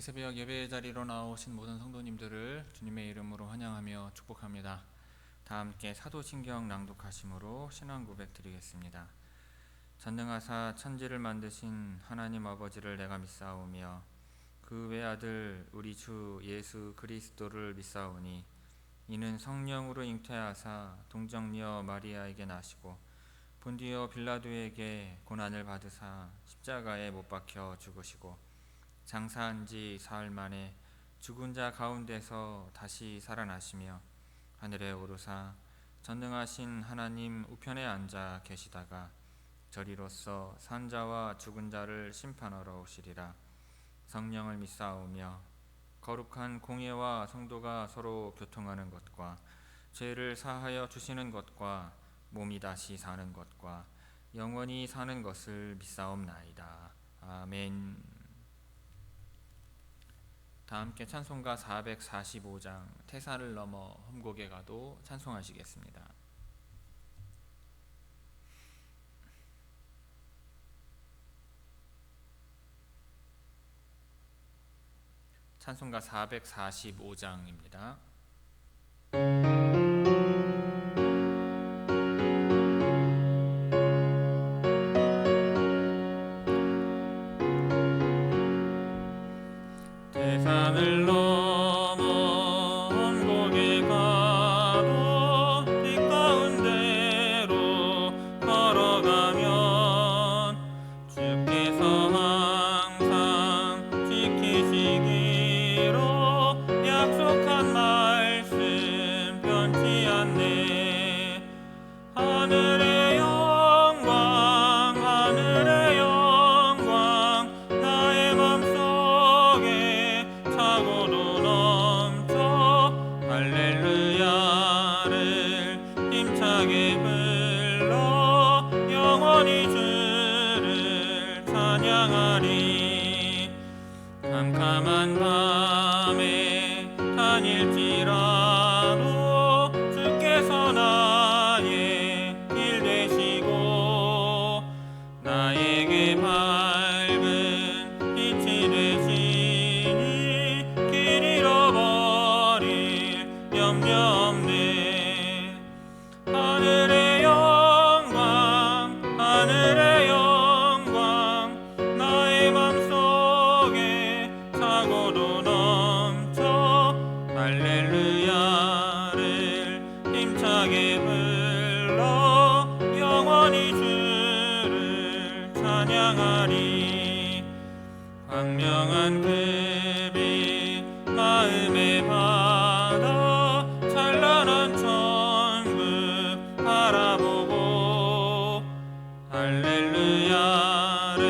새벽 예배의 자리로 나오신 모든 성도님들을 주님의 이름으로 환영하며 축복합니다. 다 함께 사도신경 낭독하심으로 신앙 고백 드리겠습니다. 전능하사 천지를 만드신 하나님 아버지를 내가 믿사오며 그 외아들 우리 주 예수 그리스도를 믿사오니 이는 성령으로 잉태하사 동정녀 마리아에게 나시고 본디오 빌라도에게 고난을 받으사 십자가에 못 박혀 죽으시고 장사한 지 사흘 만에 죽은 자 가운데서 다시 살아나시며 하늘에 오르사 전능하신 하나님 우편에 앉아 계시다가 저리로서 산 자와 죽은 자를 심판하러 오시리라. 성령을 믿사오며 거룩한 공예와 성도가 서로 교통하는 것과 죄를 사하여 주시는 것과 몸이 다시 사는 것과 영원히 사는 것을 믿사옵나이다. 아멘. 다 함께 찬송가 445장 태산을 넘어 험곡에 가도 찬송하시겠습니다. 찬송가 445장입니다. 태산을 넘어 험곡에 가도 길 가운데로 걸어가면 주께서 항상 지키시기로 약속한 말씀 변치 않네. 하늘의 영광 하늘의 영광 나의 맘속에 차고도 넘쳐 할렐루야를 힘차게 불러 영원히 주를 찬양하리. 캄캄한 밤에 다닐지라도 주께서 나의 길 되시고 나에게 밝은 빛이 되시니 길 잃어버릴 염려 없네. 하늘의 영광 하늘의 영광 나의 맘속에 차고도 넘쳐 할렐루야를 힘차게 불러 영원히 주를 찬양하리. 광명한 그 빛 마음에 받아 찬란한 천국 바라보고 할렐루야를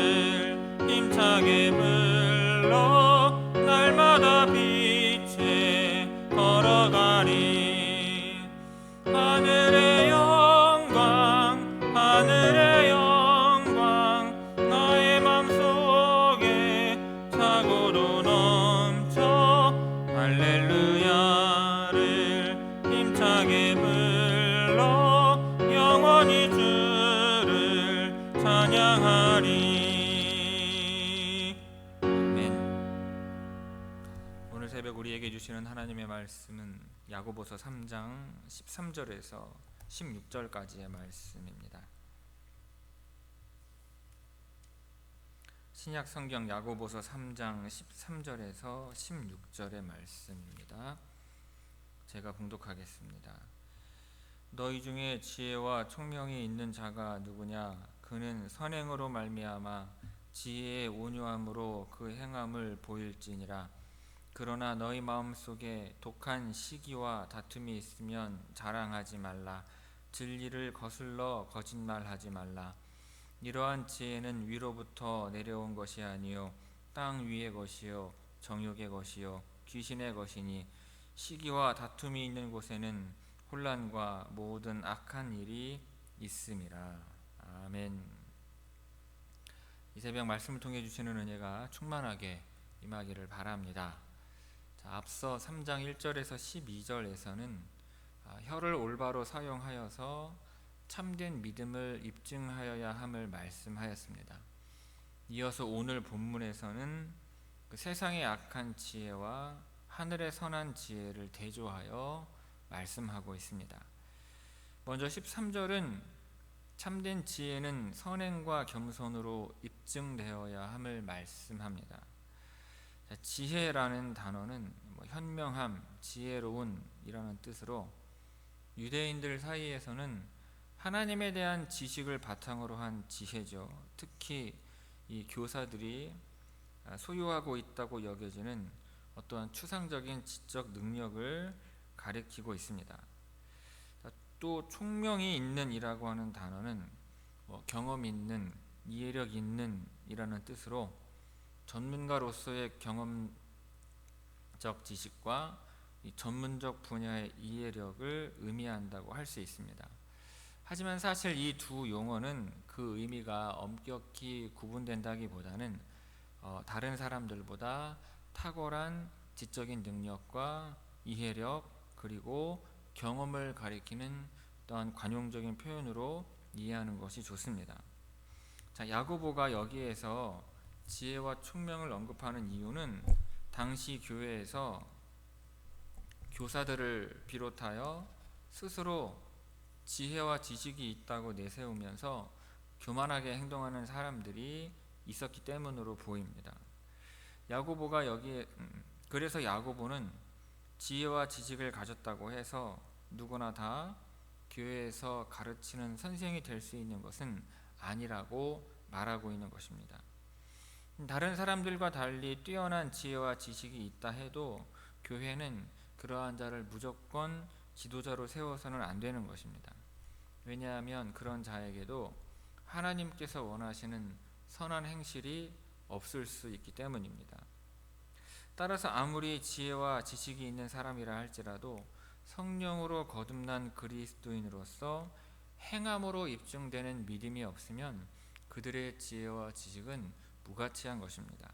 힘차게 불러 날마다 빛에 걸어가리. 하늘의 영광 하늘의 영광 나의 맘속에 차고도 넘쳐 할렐루야를 힘차게 불러 영원히 주를 찬양하리. 아멘. 오늘 새벽 우리에게 주시는 하나님의 말씀은 야고보서 3장 13절에서 16절까지의 말씀입니다. 신약 성경 야고보서 3장 13절에서 16절의 말씀입니다. 제가 봉독하겠습니다. 너희 중에 지혜와 총명이 있는 자가 누구냐? 그는 선행으로 말미암아 지혜의 온유함으로 그 행함을 보일지니라. 그러나 너희 마음속에 독한 시기와 다툼이 있으면 자랑하지 말라. 진리를 거슬러 거짓말하지 말라. 이러한 지혜는 위로부터 내려온 것이 아니요 땅 위의 것이요 정욕의 것이요 귀신의 것이니 시기와 다툼이 있는 곳에는 혼란과 모든 악한 일이 있음이라. 아멘. 이 새벽 말씀을 통해 주시는 은혜가 충만하게 임하기를 바랍니다. 앞서 3장 1절에서 12절에서는 혀를 올바로 사용하여서 참된 믿음을 입증하여야 함을 말씀하였습니다. 이어서 오늘 본문에서는 그 세상의 악한 지혜와 하늘의 선한 지혜를 대조하여 말씀하고 있습니다. 먼저 13절은 참된 지혜는 선행과 겸손으로 입증되어야 함을 말씀합니다. 지혜라는 단어는 현명함, 지혜로운이라는 뜻으로 유대인들 사이에서는 하나님에 대한 지식을 바탕으로 한 지혜죠. 특히 이 교사들이 소유하고 있다고 여겨지는 어떠한 추상적인 지적 능력을 가리키고 있습니다. 또 총명이 있는 이라고 하는 단어는 경험 있는, 이해력 있는 이라는 뜻으로 전문가로서의 경험적 지식과 이 전문적 분야의 이해력을 의미한다고 할 수 있습니다. 하지만 사실 이 두 용어는 그 의미가 엄격히 구분된다기보다는 다른 사람들보다 탁월한 지적인 능력과 이해력 그리고 경험을 가리키는 어떤 관용적인 표현으로 이해하는 것이 좋습니다. 자, 야고보가 여기에서 지혜와 총명을 언급하는 이유는 당시 교회에서 교사들을 비롯하여 스스로 지혜와 지식이 있다고 내세우면서 교만하게 행동하는 사람들이 있었기 때문으로 보입니다. 야고보가 여기에 그래서 야고보는 지혜와 지식을 가졌다고 해서 누구나 다 교회에서 가르치는 선생이 될 수 있는 것은 아니라고 말하고 있는 것입니다. 다른 사람들과 달리 뛰어난 지혜와 지식이 있다 해도 교회는 그러한 자를 무조건 지도자로 세워서는 안 되는 것입니다. 왜냐하면 그런 자에게도 하나님께서 원하시는 선한 행실이 없을 수 있기 때문입니다. 따라서 아무리 지혜와 지식이 있는 사람이라 할지라도 성령으로 거듭난 그리스도인으로서 행함으로 입증되는 믿음이 없으면 그들의 지혜와 지식은 무가치한 것입니다.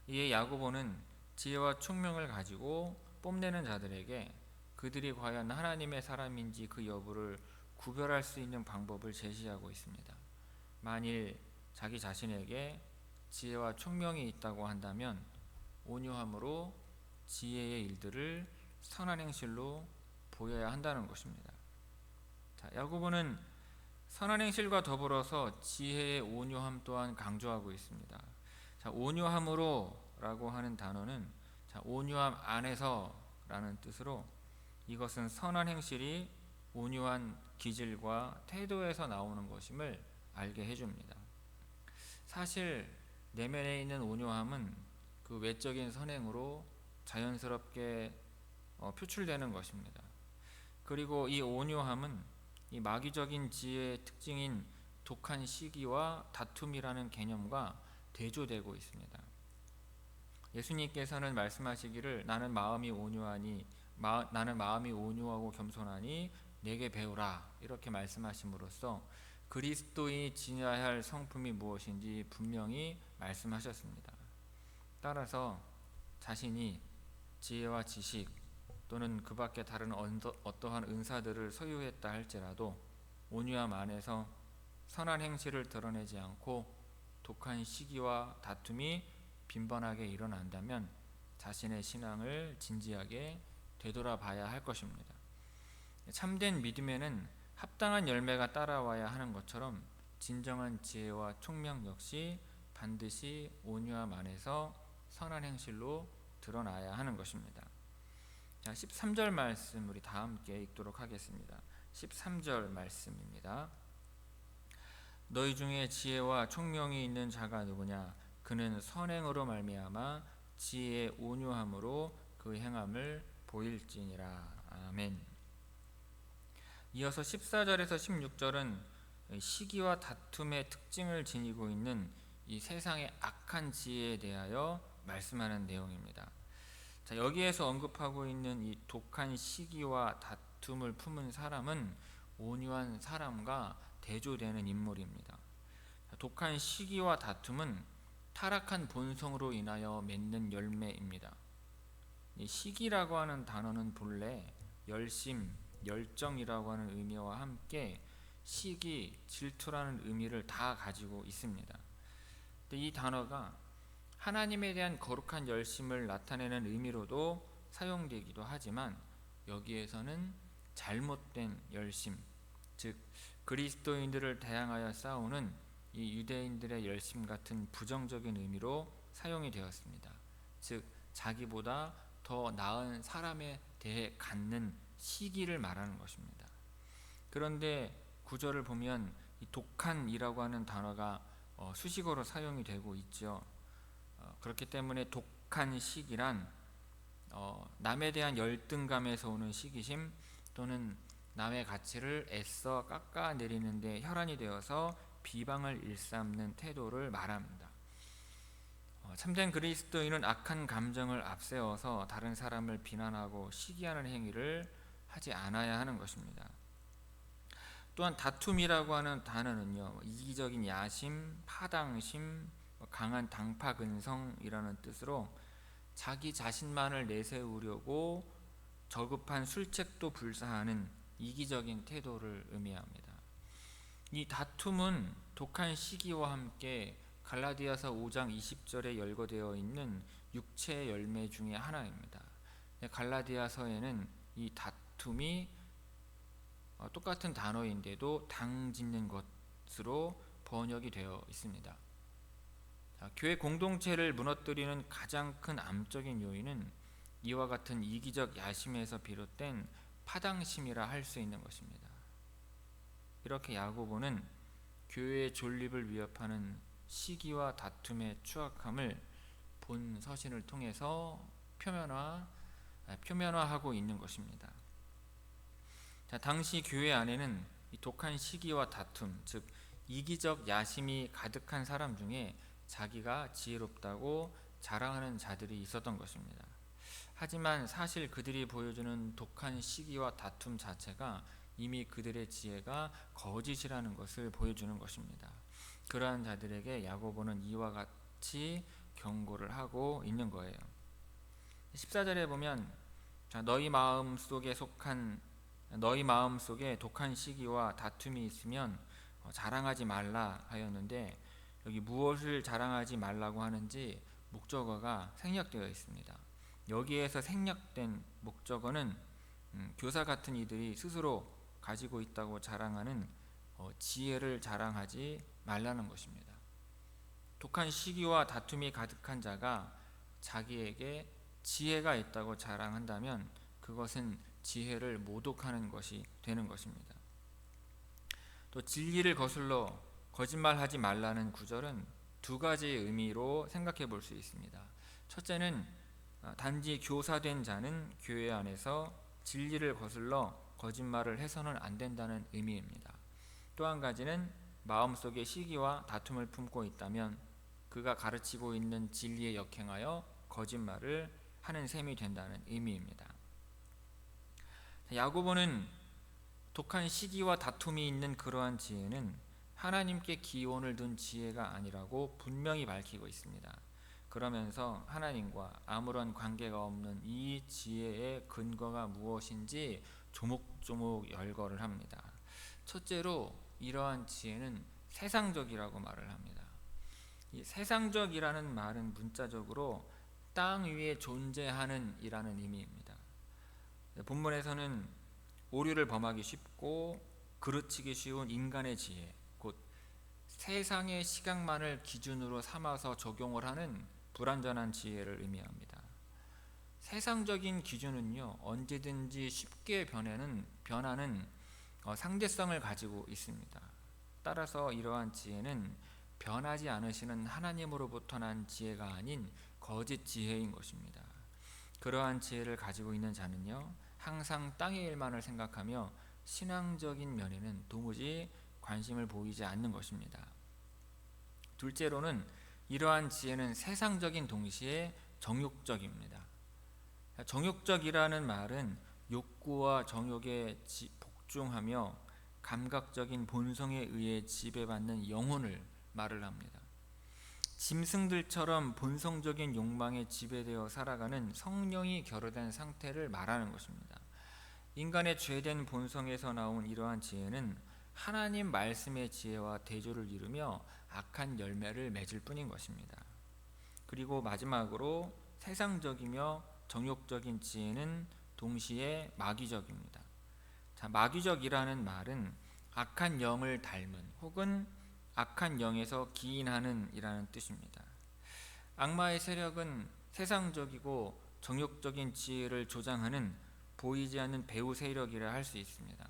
이에 야고보는 지혜와 총명을 가지고 뽐내는 자들에게 그들이 과연 하나님의 사람인지 그 여부를 구별할 수 있는 방법을 제시하고 있습니다. 만일 자기 자신에게 지혜와 총명이 있다고 한다면 온유함으로 지혜의 일들을 선한 행실로 보여야 한다는 것입니다. 자, 야고보는 선한 행실과 더불어서 지혜의 온유함 또한 강조하고 있습니다. 자, 온유함으로라고 하는 단어는 온유함 안에서라는 뜻으로 이것은 선한 행실이 온유한 기질과 태도에서 나오는 것임을 알게 해줍니다. 사실 내면에 있는 온유함은 그 외적인 선행으로 자연스럽게 표출되는 것입니다. 그리고 이 온유함은 이 마귀적인 지혜의 특징인 독한 시기와 다툼이라는 개념과 대조되고 있습니다. 예수님께서는 말씀하시기를 나는 마음이 온유하고 겸손하니 내게 배우라 이렇게 말씀하심으로써 그리스도인이 지녀야 할 성품이 무엇인지 분명히 말씀하셨습니다. 따라서 자신이 지혜와 지식 또는 그 밖에 다른 어떠한 은사들을 소유했다 할지라도 온유함 안에서 선한 행실을 드러내지 않고 독한 시기와 다툼이 빈번하게 일어난다면 자신의 신앙을 진지하게 되돌아봐야 할 것입니다. 참된 믿음에는 합당한 열매가 따라와야 하는 것처럼 진정한 지혜와 총명 역시 반드시 온유함 안에서 선한 행실로 드러나야 하는 것입니다. 자, 13절 말씀 우리 다 함께 읽도록 하겠습니다. 13절 말씀입니다. 너희 중에 지혜와 총명이 있는 자가 누구냐? 그는 선행으로 말미암아 지혜의 온유함으로 그 행함을 보일지니라. 아멘. 이어서 14절에서 16절은 시기와 다툼의 특징을 지니고 있는 이 세상의 악한 지혜에 대하여 말씀하는 내용입니다. 자, 여기에서 언급하고 있는 이 독한 시기와 다툼을 품은 사람은 온유한 사람과 대조되는 인물입니다. 독한 시기와 다툼은 타락한 본성으로 인하여 맺는 열매입니다. 이 시기라고 하는 단어는 본래 열심, 열정이라고 하는 의미와 함께 시기, 질투라는 의미를 다 가지고 있습니다. 근데 이 단어가 하나님에 대한 거룩한 열심을 나타내는 의미로도 사용되기도 하지만, 여기에서는 잘못된 열심, 즉 그리스도인들을 대항하여 싸우는 이 유대인들의 열심 같은 부정적인 의미로 사용이 되었습니다. 즉 자기보다 더 나은 사람에 대해 갖는 시기를 말하는 것입니다. 그런데 구절을 보면 이 독한이라고 하는 단어가 수식어로 사용이 되고 있죠. 그렇기 때문에 독한 시기란 남에 대한 열등감에서 오는 시기심, 또는 남의 가치를 애써 깎아내리는 데 혈안이 되어서 비방을 일삼는 태도를 말합니다. 참된 그리스도인은 악한 감정을 앞세워서 다른 사람을 비난하고 시기하는 행위를 하지 않아야 하는 것입니다. 또한 다툼이라고 하는 단어는요, 이기적인 야심, 파당심, 강한 당파근성이라는 뜻으로 자기 자신만을 내세우려고 저급한 술책도 불사하는 이기적인 태도를 의미합니다. 이 다툼은 독한 시기와 함께 갈라디아서 5장 20절에 열거되어 있는 육체의 열매 중에 하나입니다. 갈라디아서에는 이 다툼이 똑같은 단어인데도 당 짓는 것으로 번역이 되어 있습니다. 교회 공동체를 무너뜨리는 가장 큰 암적인 요인은 이와 같은 이기적 야심에서 비롯된 파당심이라 할 수 있는 것입니다. 이렇게 야고보는 교회의 존립을 위협하는 시기와 다툼의 추악함을 본 서신을 통해서 표면화하고 있는 것입니다. 당시 교회 안에는 이 독한 시기와 다툼, 즉 이기적 야심이 가득한 사람 중에 자기가 지혜롭다고 자랑하는 자들이 있었던 것입니다. 하지만 사실 그들이 보여주는 독한 시기와 다툼 자체가 이미 그들의 지혜가 거짓이라는 것을 보여주는 것입니다. 그러한 자들에게 야고보는 이와 같이 경고를 하고 있는 거예요. 14절에 보면 너희 마음 속에 독한 시기와 다툼이 있으면 자랑하지 말라 하였는데, 여기 무엇을 자랑하지 말라고 하는지 목적어가 생략되어 있습니다. 여기에서 생략된 목적어는 교사 같은 이들이 스스로 가지고 있다고 자랑하는 지혜를 자랑하지 말라는 것입니다. 독한 시기와 다툼이 가득한 자가 자기에게 지혜가 있다고 자랑한다면 그것은 지혜를 모독하는 것이 되는 것입니다. 또 진리를 거슬러 거짓말하지 말라는 구절은 두 가지의 의미로 생각해 볼 수 있습니다. 첫째는 단지 교사된 자는 교회 안에서 진리를 거슬러 거짓말을 해서는 안 된다는 의미입니다. 또 한 가지는 마음속에 시기와 다툼을 품고 있다면 그가 가르치고 있는 진리에 역행하여 거짓말을 하는 셈이 된다는 의미입니다. 야고보는 독한 시기와 다툼이 있는 그러한 지혜는 하나님께 기원을 둔 지혜가 아니라고 분명히 밝히고 있습니다. 그러면서 하나님과 아무런 관계가 없는 이 지혜의 근거가 무엇인지 조목조목 열거를 합니다. 첫째로 이러한 지혜는 세상적이라고 말을 합니다. 이 세상적이라는 말은 문자적으로 땅 위에 존재하는 이라는 의미입니다. 본문에서는 오류를 범하기 쉽고 그르치기 쉬운 인간의 지혜, 곧 세상의 시각만을 기준으로 삼아서 적용을 하는 불완전한 지혜를 의미합니다. 세상적인 기준은요, 언제든지 쉽게 변하는 상대성을 가지고 있습니다. 따라서 이러한 지혜는 변하지 않으시는 하나님으로부터 난 지혜가 아닌 거짓 지혜인 것입니다. 그러한 지혜를 가지고 있는 자는요, 항상 땅의 일만을 생각하며 신앙적인 면에는 도무지 관심을 보이지 않는 것입니다. 둘째로는 이러한 지혜는 세상적인 동시에 정욕적입니다. 정욕적이라는 말은 욕구와 정욕에 복종하며 감각적인 본성에 의해 지배받는 영혼을 말을 합니다. 짐승들처럼 본성적인 욕망에 지배되어 살아가는 성령이 결여된 상태를 말하는 것입니다. 인간의 죄된 본성에서 나온 이러한 지혜는 하나님 말씀의 지혜와 대조를 이루며 악한 열매를 맺을 뿐인 것입니다. 그리고 마지막으로 세상적이며 정욕적인 지혜는 동시에 마귀적입니다. 자, 마귀적이라는 말은 악한 영을 닮은 혹은 악한 영에서 기인하는 이라는 뜻입니다. 악마의 세력은 세상적이고 정욕적인 지혜를 조장하는 보이지 않는 배후 세력이라 할 수 있습니다.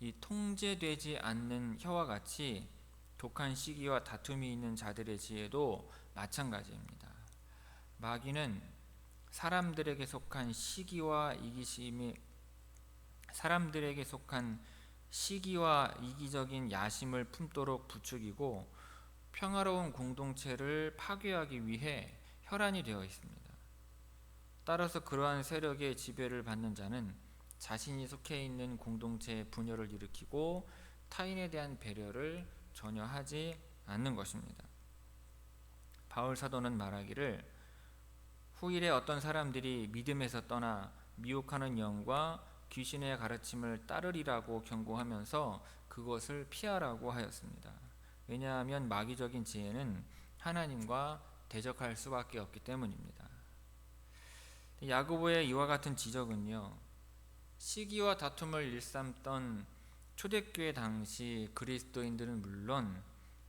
이 통제되지 않는 혀와 같이 독한 시기와 다툼이 있는 자들의 지혜도 마찬가지입니다. 마귀는 사람들에게 속한 시기와 이기적인 야심을 품도록 부추기고 평화로운 공동체를 파괴하기 위해 혈안이 되어 있습니다. 따라서 그러한 세력의 지배를 받는 자는 자신이 속해 있는 공동체의 분열을 일으키고 타인에 대한 배려를 전혀 하지 않는 것입니다. 바울 사도는 말하기를 후일에 어떤 사람들이 믿음에서 떠나 미혹하는 영과 귀신의 가르침을 따르리라고 경고하면서 그것을 피하라고 하였습니다. 왜냐하면 마귀적인 지혜는 하나님과 대적할 수밖에 없기 때문입니다. 야고보의 이와 같은 지적은요, 시기와 다툼을 일삼던 초대교회 당시 그리스도인들은 물론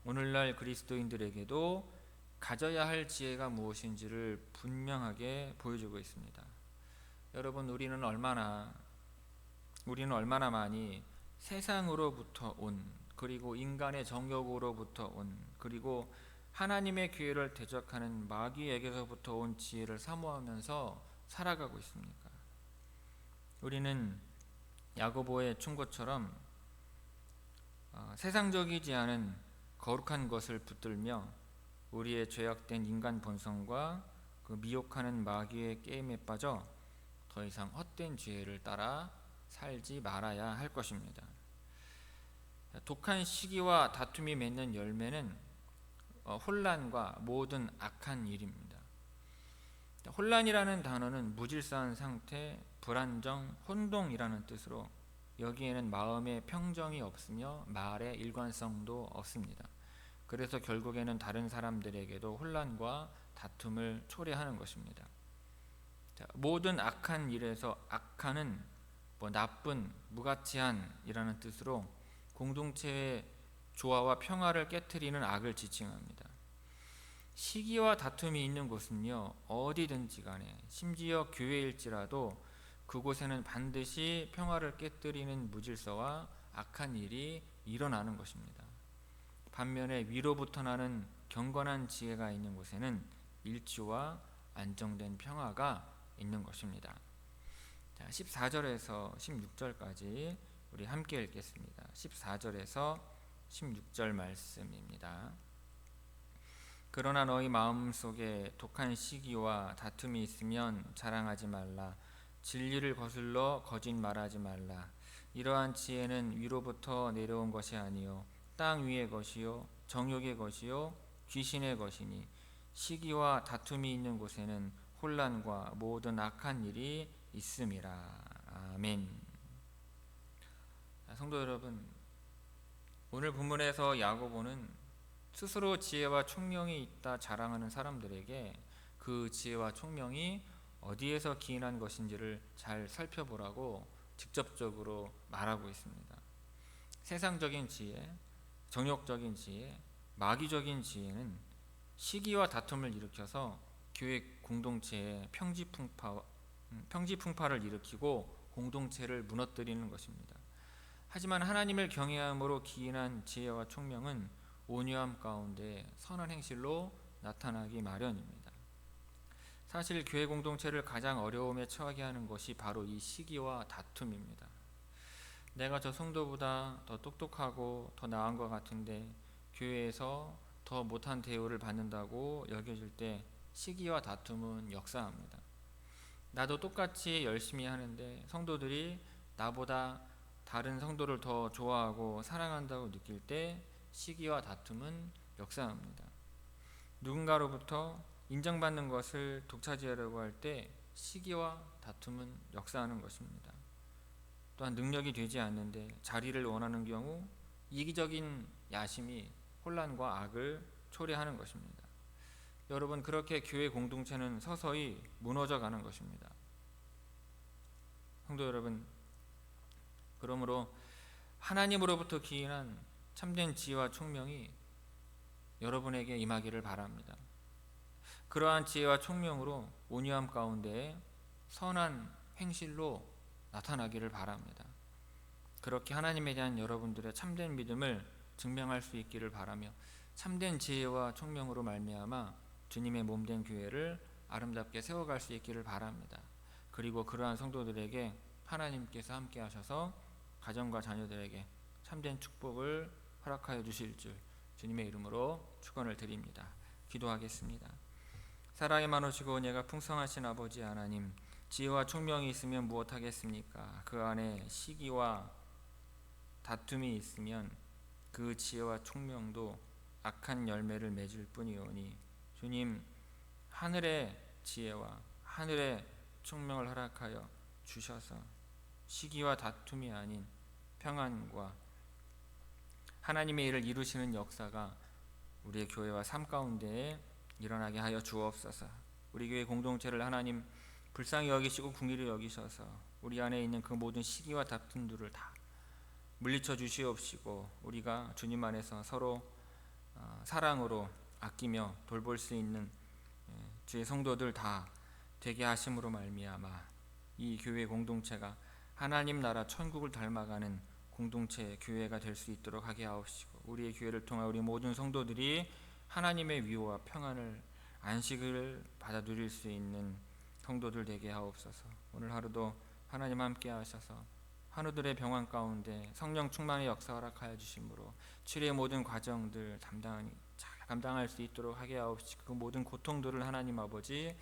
오늘날 그리스도인들에게도 가져야 할 지혜가 무엇인지를 분명하게 보여주고 있습니다. 여러분, 우리는 얼마나 많이 세상으로부터 온, 그리고 인간의 정욕으로부터 온, 그리고 하나님의 교회를 대적하는 마귀에게서부터 온 지혜를 사모하면서 살아가고 있습니까? 우리는 야고보의 충고처럼 세상적이지 않은 거룩한 것을 붙들며 우리의 죄악된 인간 본성과 그 미혹하는 마귀의 게임에 빠져 더 이상 헛된 지혜를 따라 살지 말아야 할 것입니다. 독한 시기와 다툼이 맺는 열매는 혼란과 모든 악한 일입니다. 혼란이라는 단어는 무질서한 상태, 불안정, 혼동이라는 뜻으로 여기에는 마음의 평정이 없으며 말의 일관성도 없습니다. 그래서 결국에는 다른 사람들에게도 혼란과 다툼을 초래하는 것입니다. 자, 모든 악한 일에서 악한은 나쁜, 무가치한 이라는 뜻으로 공동체의 조화와 평화를 깨트리는 악을 지칭합니다. 시기와 다툼이 있는 곳은요, 어디든지 간에 심지어 교회일지라도 그곳에는 반드시 평화를 깨뜨리는 무질서와 악한 일이 일어나는 것입니다. 반면에 위로부터 나는 경건한 지혜가 있는 곳에는 일치와 안정된 평화가 있는 것입니다. 자, 14절에서 16절까지 우리 함께 읽겠습니다. 14절에서 16절 말씀입니다. 그러나 너희 마음속에 독한 시기와 다툼이 있으면 자랑하지 말라. 진리를 거슬러 거짓 말하지 말라. 이러한 지혜는 위로부터 내려온 것이 아니요 땅 위의 것이요 정욕의 것이요 귀신의 것이니 시기와 다툼이 있는 곳에는 혼란과 모든 악한 일이 있음이라. 아멘. 성도 여러분, 오늘 본문에서 야고보는 스스로 지혜와 총명이 있다 자랑하는 사람들에게 그 지혜와 총명이 어디에서 기인한 것인지를 잘 살펴보라고 직접적으로 말하고 있습니다. 세상적인 지혜, 정욕적인 지혜, 마귀적인 지혜는 시기와 다툼을 일으켜서 교회 공동체에 평지풍파를 일으키고 공동체를 무너뜨리는 것입니다. 하지만 하나님을 경외함으로 기인한 지혜와 총명은 온유함 가운데 선한 행실로 나타나기 마련입니다. 사실 교회 공동체를 가장 어려움에 처하게 하는 것이 바로 이 시기와 다툼입니다. 내가 저 성도보다 더 똑똑하고 더 나은 것 같은데 교회에서 더 못한 대우를 받는다고 여겨질 때 시기와 다툼은 역사합니다. 나도 똑같이 열심히 하는데 성도들이 나보다 다른 성도를 더 좋아하고 사랑한다고 느낄 때 시기와 다툼은 역사합니다. 누군가로부터 인정받는 것을 독차지하려고 할 때 시기와 다툼은 역사하는 것입니다. 또한 능력이 되지 않는데 자리를 원하는 경우 이기적인 야심이 혼란과 악을 초래하는 것입니다. 여러분, 그렇게 교회 공동체는 서서히 무너져 가는 것입니다. 성도 여러분, 그러므로 하나님으로부터 기인한 참된 지혜와 총명이 여러분에게 임하기를 바랍니다. 그러한 지혜와 총명으로 온유함 가운데 선한 행실로 나타나기를 바랍니다. 그렇게 하나님에 대한 여러분들의 참된 믿음을 증명할 수 있기를 바라며 참된 지혜와 총명으로 말미암아 주님의 몸된 교회를 아름답게 세워갈 수 있기를 바랍니다. 그리고 그러한 성도들에게 하나님께서 함께 하셔서 가정과 자녀들에게 참된 축복을 허락하여 주실 줄 주님의 이름으로 축원을 드립니다. 기도하겠습니다. 사랑이 많으시고 은혜가 풍성하신 아버지 하나님, 지혜와 총명이 있으면 무엇하겠습니까? 그 안에 시기와 다툼이 있으면 그 지혜와 총명도 악한 열매를 맺을 뿐이오니, 주님, 하늘의 지혜와 하늘의 총명을 허락하여 주셔서 시기와 다툼이 아닌 평안과 하나님의 일을 이루시는 역사가 우리의 교회와 삶 가운데에 일어나게 하여 주옵소서. 우리 교회 공동체를 하나님 불쌍히 여기시고 긍휼히 여기셔서 우리 안에 있는 그 모든 시기와 다툼들을 다 물리쳐 주시옵시고, 우리가 주님 안에서 서로 사랑으로 아끼며 돌볼 수 있는 주의 성도들 다 되게 하심으로 말미암아 이 교회 공동체가 하나님 나라 천국을 닮아가는 공동체 교회가 될 수 있도록 하게 하옵시고, 우리의 교회를 통해 우리 모든 성도들이 하나님의 위로와 평안을, 안식을 받아 누릴 수 있는 성도들 되게 하옵소서. 오늘 하루도 하나님 함께 하셔서 환우들의 병환 가운데 성령 충만의 역사 허락하여 주심으로 치료의 모든 과정들 잘 감당할 수 있도록 하게 하옵시고, 그 모든 고통들을 하나님 아버지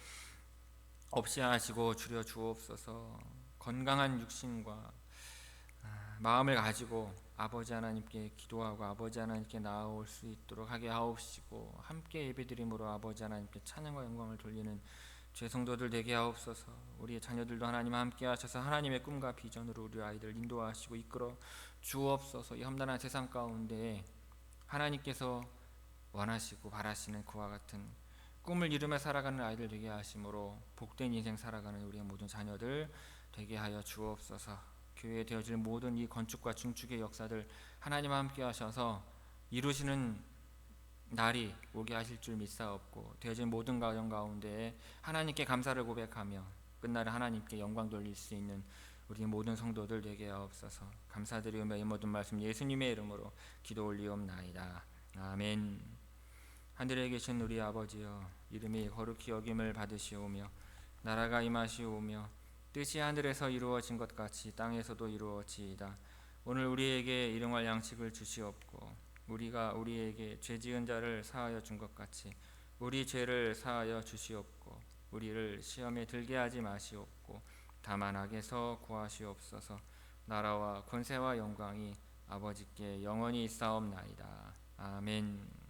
없이 하시고 줄여 주옵소서. 건강한 육신과 마음을 가지고 아버지 하나님께 기도하고 아버지 하나님께 나아올 수 있도록 하게 하옵시고, 함께 예배드림으로 아버지 하나님께 찬양과 영광을 돌리는 죄 성도들 되게 하옵소서. 우리의 자녀들도 하나님 함께 하셔서 하나님의 꿈과 비전으로 우리 아이들을 인도하시고 이끌어 주옵소서. 이 험난한 세상 가운데 하나님께서 원하시고 바라시는 그와 같은 꿈을 이루며 살아가는 아이들 되게 하심으로 복된 인생 살아가는 우리의 모든 자녀들 되게 하여 주옵소서. 교회에 되어질 모든 이 건축과 중축의 역사들 하나님 함께 하셔서 이루시는 날이 오게 하실 줄 믿사옵고, 되어진 모든 가정 가운데 하나님께 감사를 고백하며 끝날에 하나님께 영광 돌릴 수 있는 우리 모든 성도들 되게 하옵소서. 감사드리며 이 모든 말씀 예수님의 이름으로 기도 올리옵나이다. 아멘. 하늘에 계신 우리 아버지여, 이름이 거룩히 여김을 받으시오며 나라가 임하시오며 뜻이 하늘에서 이루어진 것 같이 땅에서도 이루어지이다. 오늘 우리에게 일용할 양식을 주시옵고, 우리가 우리에게 죄 지은 자를 사하여 준 것 같이 우리 죄를 사하여 주시옵고, 우리를 시험에 들게 하지 마시옵고 다만 악에서 구하시옵소서. 나라와 권세와 영광이 아버지께 영원히 있사옵나이다. 아멘.